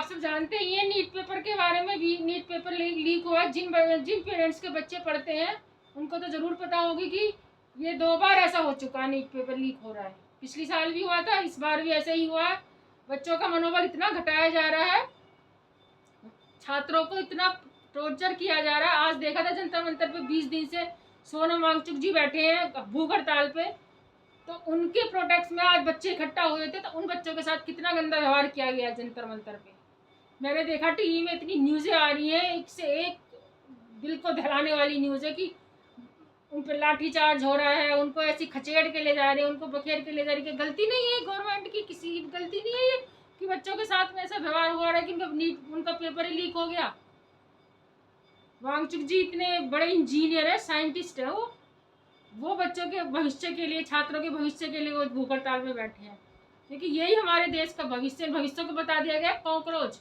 सब जानते ही हैं नीट पेपर के बारे में भी। नीट पेपर लीक हुआ, जिन जिन पेरेंट्स के बच्चे पढ़ते हैं उनको तो ज़रूर पता होगी कि ये 2 बार ऐसा हो चुका है, नीट पेपर लीक हो रहा है। पिछली साल भी हुआ था, इस बार भी ऐसा ही हुआ है। बच्चों का मनोबल इतना घटाया जा रहा है, छात्रों को इतना टॉर्चर किया जा रहा है। आज देखा था जंतर मंतर पे 20 दिन से सोनम वांगचुक जी बैठे हैं भूख हड़ताल पे, तो उनके प्रोटेक्ट में आज बच्चे इकट्ठा हुए थे, तो उन बच्चों के साथ कितना गंदा व्यवहार किया गया जंतर मंतर पे। मैंने देखा टीवी में इतनी न्यूज़ें आ रही हैं, एक से एक दिल को दहलाने वाली न्यूज़ है कि उन पर लाठी चार्ज हो रहा है, उनको ऐसी खचेड़ के ले जा रहे हैं, उनको बखेर के ले जा रही है। गलती नहीं है गवर्नमेंट की, किसी की गलती नहीं है ये कि बच्चों के साथ में ऐसा व्यवहार हुआ रहा है कि उनका पेपर ही लीक हो गया। वांगचुक जी इतने बड़े इंजीनियर है, साइंटिस्ट है वो बच्चों के भविष्य के लिए, छात्रों के भविष्य के लिए वो भूख हड़ताल में बैठे हैं, क्योंकि यही हमारे देश का भविष्य को बता दिया गया कॉकरोच।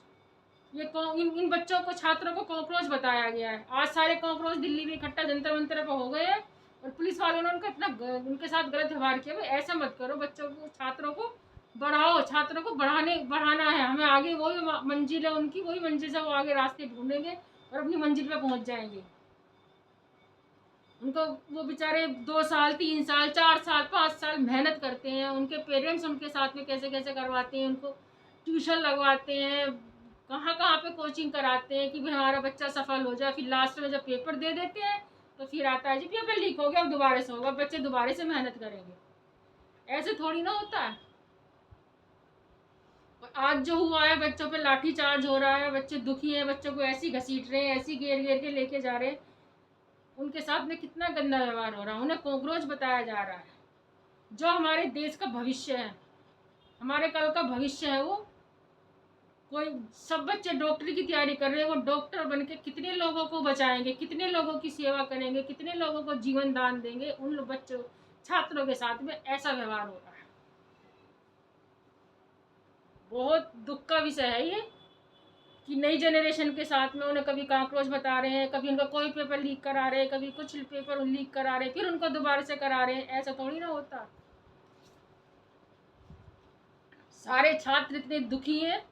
इन बच्चों को, छात्रों को कॉकरोच बताया गया है। आज सारे कॉकरोच दिल्ली में इकट्ठा जंतर मंतर पर हो गए हैं और पुलिस वालों ने उनके साथ गलत व्यवहार किया। भाई ऐसा मत करो, बच्चों को, छात्रों को बढ़ाओ, छात्रों को बढ़ाना है हमें। आगे वही मंजिल है उनकी, वही मंजिल से वो आगे रास्ते ढूंढेंगे और अपनी मंजिल पे पहुंच जाएंगे। उनको वो बेचारे 2 साल 3 साल 4 साल 5 साल मेहनत करते हैं, उनके पेरेंट्स उनके साथ में कैसे कैसे करवाते हैं, उनको ट्यूशन लगवाते हैं, कहाँ कहाँ पे कोचिंग कराते हैं कि भाई हमारा बच्चा सफल हो जाए। फिर लास्ट में जब पेपर दे देते हैं तो फिर आता है जी पेपर लीक हो गया, अब दोबारा से होगा, बच्चे दोबारा से मेहनत करेंगे। ऐसे थोड़ी ना होता है। और आज जो हुआ है, बच्चों पे लाठी चार्ज हो रहा है, बच्चे दुखी हैं, बच्चों को ऐसी घसीट रहे हैं, ऐसी घेर घेर के लेके जा रहे हैं, उनके साथ में कितना गंदा व्यवहार हो रहा है, उन्हें कॉकरोच बताया जा रहा है। जो हमारे देश का भविष्य है, हमारे कल का भविष्य है, वो कोई, सब बच्चे डॉक्टरी की तैयारी कर रहे हैं, वो डॉक्टर बन के कितने लोगों को बचाएंगे, कितने लोगों की सेवा करेंगे, कितने लोगों को जीवन दान देंगे। उन बच्चों, छात्रों के साथ में ऐसा व्यवहार हो रहा है। बहुत दुख का विषय है ये कि नई जनरेशन के साथ में उन्हें कभी कॉकरोच बता रहे हैं, कभी उनका कोई पेपर लीक करा रहे हैं, कभी कुछ पेपर लीक करा रहे हैं, फिर उनको दोबारा से करा रहे हैं। ऐसा थोड़ी ना होता। सारे छात्र इतने दुखी हैं,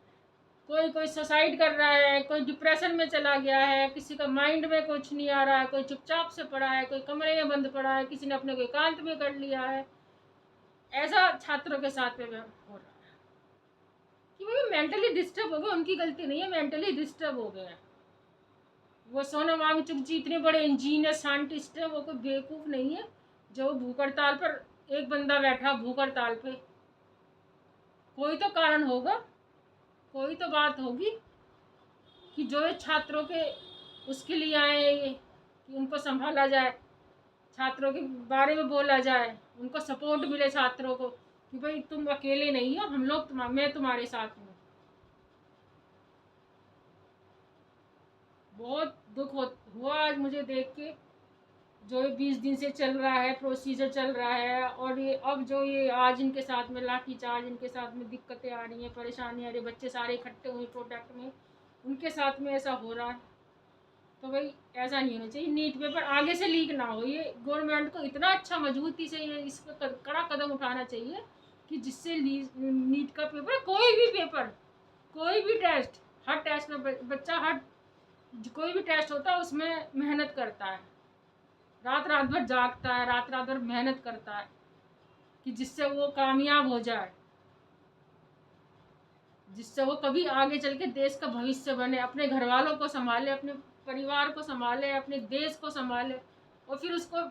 कोई सुसाइड कर रहा है, कोई डिप्रेशन में चला गया है, किसी का माइंड में कुछ नहीं आ रहा है, कोई चुपचाप से पड़ा है, कोई कमरे में बंद पड़ा है, किसी ने अपने को एकांत में कर लिया है। ऐसा छात्रों के साथ में हो रहा है कि वो मेंटली डिस्टर्ब हो गए। उनकी गलती नहीं है, मेंटली डिस्टर्ब हो गए हैं। वो सोनम वांगचुक जी इतने बड़े इंजीनियर साइंटिस्ट है, वो कोई बेवकूफ़ नहीं है जो भूख हड़ताल पर, एक बंदा बैठा भूख हड़ताल पे, कोई तो कारण होगा, कोई तो बात होगी कि जो छात्रों के उसके लिए आए कि उनको संभाला जाए, छात्रों के बारे में बोला जाए, उनको सपोर्ट मिले छात्रों को कि भाई तुम अकेले नहीं हो, हम लोग मैं तुम्हारे साथ हूँ। बहुत दुख हुआ आज मुझे देख के, जो 20 दिन से चल रहा है, प्रोसीजर चल रहा है, और ये अब जो ये आज इनके साथ में लाठी चार्ज, इनके साथ में दिक्कतें आ रही हैं, परेशानी आ रही है, बच्चे सारे इकट्ठे हुए प्रोटेक्ट में, उनके साथ में ऐसा हो रहा है। तो भाई ऐसा नहीं होना चाहिए, नीट पेपर आगे से लीक ना हो। ये गवर्नमेंट को इतना अच्छा मजबूती से ये इस पर कड़ा कदम उठाना चाहिए कि जिससे नीट का पेपर, कोई भी पेपर, कोई भी टेस्ट, हर टेस्ट में बच्चा, हर कोई भी टेस्ट होता है उसमें मेहनत करता है, रात रात भर जागता है, रात रात भर मेहनत करता है कि जिससे वो कामयाब हो जाए, जिससे वो कभी आगे चल के देश का भविष्य बने, अपने घर वालों को संभाले, अपने परिवार को संभाले, अपने देश को संभाले। और फिर उसको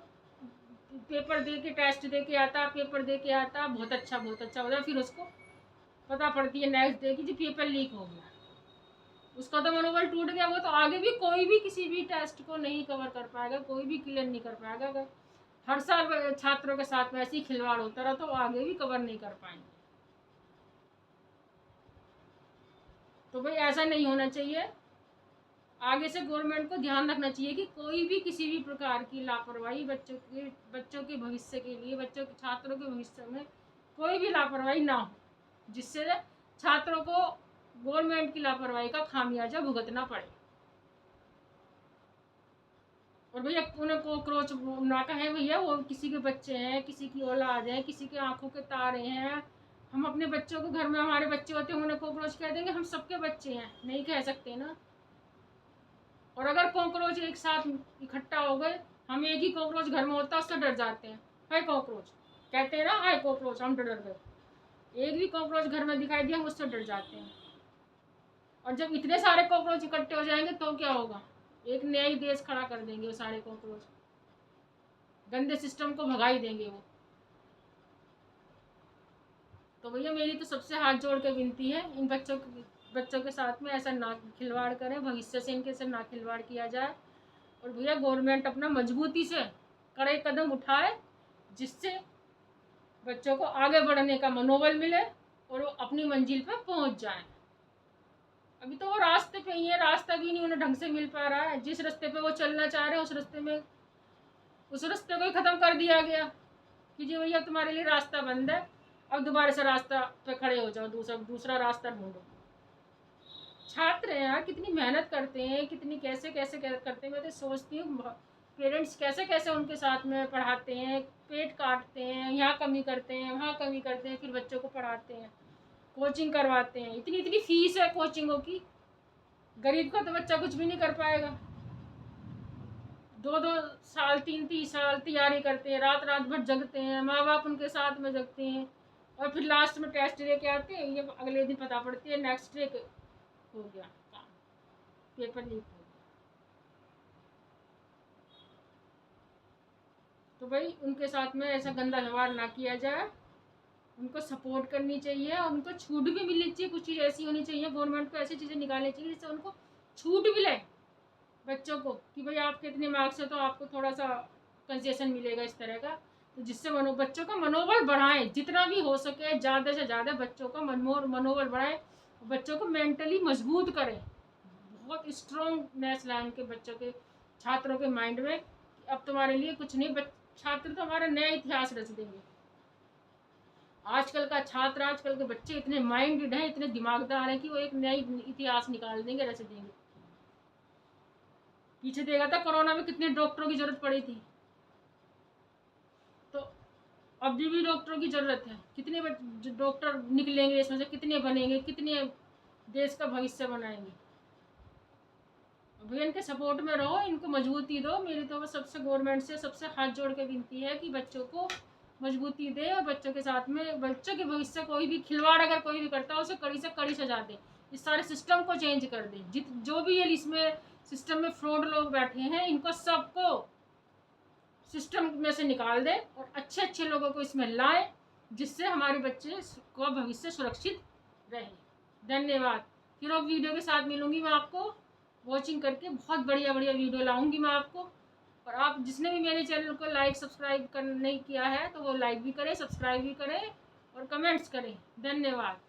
पेपर दे के, टेस्ट दे के आता, पेपर दे के आता, बहुत अच्छा होता है, फिर उसको पता पड़ती है नेक्स्ट डे कि जी पेपर लीक हो गया, उसका तो मनोबल टूट गया। वो तो आगे भी कोई भी किसी भी टेस्ट को नहीं कवर कर पाएगा, कोई भी क्लियर नहीं कर पाएगा। अगर हर साल छात्रों के साथ में ऐसे ही खिलवाड़ होता रहा तो आगे भी कवर नहीं कर पाएंगे। तो भाई ऐसा नहीं होना चाहिए। आगे से गवर्नमेंट को ध्यान रखना चाहिए कि कोई भी किसी भी प्रकार की लापरवाही बच्चों के भविष्य के लिए, बच्चों के, छात्रों के भविष्य में कोई भी लापरवाही ना हो, जिससे छात्रों को गवर्नमेंट की लापरवाही का खामियाजा भुगतना पड़े। और भैया उन्हें कॉकरोच ना कहें भैया, वो किसी के बच्चे हैं, किसी की औलाद है, किसी के आंखों के तारे हैं, हम अपने बच्चों को, घर में हमारे बच्चे होते हैं उन्हें कॉकरोच कह देंगे? हम सबके बच्चे हैं, नहीं कह सकते ना। और अगर कॉकरोच एक साथ इकट्ठा हो गए, हम एक ही कॉकरोच घर में होता है उससे डर जाते हैं, हाय कॉकरोच कहते हैं ना, हाय कॉकरोच, हम डर गए। एक भी कॉकरोच घर में दिखाई दिया हम उससे डर जाते हैं। और जब इतने सारे कॉकरोच इकट्ठे हो जाएंगे तो क्या होगा? एक नया ही देश खड़ा कर देंगे वो सारे कॉकरोच, गंदे सिस्टम को भगा ही देंगे वो। तो भैया मेरी तो सबसे हाथ जोड़ के विनती है, इन बच्चों के साथ में ऐसा ना खिलवाड़ करें, भविष्य से इनके से ना खिलवाड़ किया जाए। और भैया गवर्नमेंट अपना मजबूती से कड़े कदम उठाए, जिससे बच्चों को आगे बढ़ने का मनोबल मिले और वो अपनी मंजिल पर पहुंच जाए। अभी तो वो रास्ते पे ही है, रास्ता भी नहीं उन्हें ढंग से मिल पा रहा है। जिस रास्ते पे वो चलना चाह रहे हैं उस रास्ते को ही खत्म कर दिया गया कि जी भैया तुम्हारे लिए रास्ता बंद है, अब दोबारा से रास्ता पे खड़े हो जाओ, दूसरा रास्ता ढूंढो। छात्र हैं यार, कितनी मेहनत करते हैं, कितनी कैसे कैसे करते हैं। मैं तो सोचती हूँ पेरेंट्स कैसे कैसे उनके साथ में पढ़ाते हैं, पेट काटते हैं, यहाँ कमी करते हैं, वहाँ कमी करते हैं, फिर बच्चों को पढ़ाते हैं, कोचिंग करवाते हैं। इतनी इतनी फीस है कोचिंगों की, गरीब का तो बच्चा कुछ भी नहीं कर पाएगा। 2-2 साल 3-3 साल तैयारी करते हैं, रात रात भर जगते हैं, माँ बाप उनके साथ में जगते हैं, और फिर लास्ट में टेस्ट दे के आते हैं, ये अगले दिन पता पड़ती है नेक्स्ट डे हो गया काम, पेपर लीक हो गया। तो भाई उनके साथ में ऐसा गंदा व्यवहार ना किया जाए, उनको सपोर्ट करनी चाहिए, और उनको छूट भी मिलनी चाहिए। कुछ चीज़ ऐसी होनी चाहिए, गवर्नमेंट को ऐसी चीज़ें निकालनी चाहिए जिससे उनको छूट मिले बच्चों को, कि भाई आपके इतने मार्क्स है तो आपको थोड़ा सा कंसेशन मिलेगा इस तरह का। तो जिससे बच्चों का मनोबल बढ़ाएं, जितना भी हो सके ज़्यादा से ज़्यादा बच्चों का मनोबल बढ़ाएं, बच्चों को मेंटली मजबूत करें, बहुत स्ट्रॉन्गनेस लाएं उनके बच्चों के, छात्रों के माइंड में कि अब तुम्हारे लिए कुछ नहीं, छात्र तो हमारा नया इतिहास रच देंगे। आजकल का छात्र, आजकल के बच्चे इतने माइंडेड हैं, इतने दिमागदार हैं कि वो एक नया इतिहास निकाल देंगे, रच देंगे। पीछे देखा था कोरोना में कितने डॉक्टरों की जरूरत पड़ी थी, तो अभी भी डॉक्टरों की जरूरत है। कितने डॉक्टर निकलेंगे इसमें से, कितने बनेंगे, कितने देश का भविष्य बनाएंगे। भैया इनके सपोर्ट में रहो, इनको मजबूती दो। मेरी तो सबसे गवर्नमेंट से सबसे हाथ जोड़ के विनती है कि बच्चों को मजबूती दे, और बच्चों के साथ में बच्चों के भविष्य कोई भी खिलवाड़ अगर कोई भी करता है उसे कड़ी से कड़ी सजा दे, इस सारे सिस्टम को चेंज कर दे। जो भी ये इसमें सिस्टम में फ्रॉड लोग बैठे हैं, इनको सबको सिस्टम में से निकाल दे और अच्छे अच्छे लोगों को इसमें लाए, जिससे हमारे बच्चे का भविष्य सुरक्षित रहे। धन्यवाद। फिर और वीडियो के साथ मिलूंगी मैं आपको, वॉचिंग करके बहुत बढ़िया बढ़िया वीडियो लाऊंगी मैं आपको। और आप जिसने भी मेरे चैनल को लाइक सब्सक्राइब नहीं किया है तो वो लाइक भी करें, सब्सक्राइब भी करें और कमेंट्स करें। धन्यवाद।